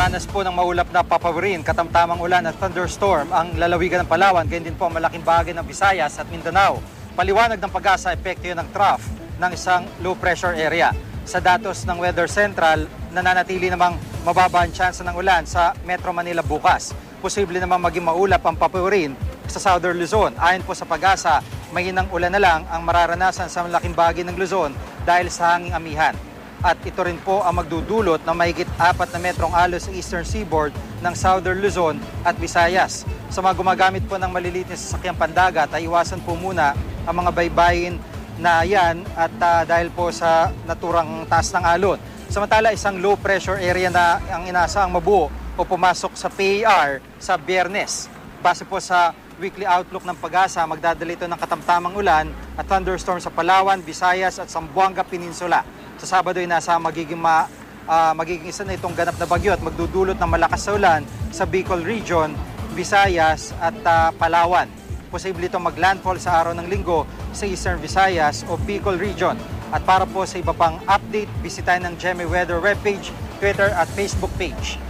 Nakaranas po ng maulap na papawirin, katamtamang ulan at thunderstorm ang lalawigan ng Palawan, gayon din po ang malaking bahagi ng Visayas at Mindanao. Paliwanag ng Pag-asa, epekto yun ng trough ng isang low pressure area. Sa datos ng Weather Central, nananatili namang mababa ang tsansa ng ulan sa Metro Manila bukas. Posible namang maging maulap ang papawirin sa Southern Luzon. Ayon po sa Pag-asa, mahinang ulan na lang ang mararanasan sa malaking bahagi ng Luzon dahil sa hanging amihan. At ito rin po ang magdudulot ng mahigit 4 na metrong alo sa eastern seaboard ng Southern Luzon at Visayas. Sa mga gumagamit po ng maliliit na sasakyang pandagat ay iwasan po muna ang mga baybayin na yan at dahil po sa naturang taas ng alon. Samantala, isang low pressure area na ang inaasahang mabuo o pumasok sa PAR sa Biyernes. Base po sa weekly outlook ng Pag-asa, magdadala ito ng katamtamang ulan at thunderstorm sa Palawan, Visayas at Zamboanga Peninsula. Sa Sabado ay nasa magiging isa na itong ganap na bagyo at magdudulot ng malakas na ulan sa Bicol Region, Visayas at Palawan. Posible itong maglandfall sa araw ng Linggo sa Eastern Visayas o Bicol Region. At para po sa iba pang update, bisitahin ng GMA Weather webpage, Twitter at Facebook page.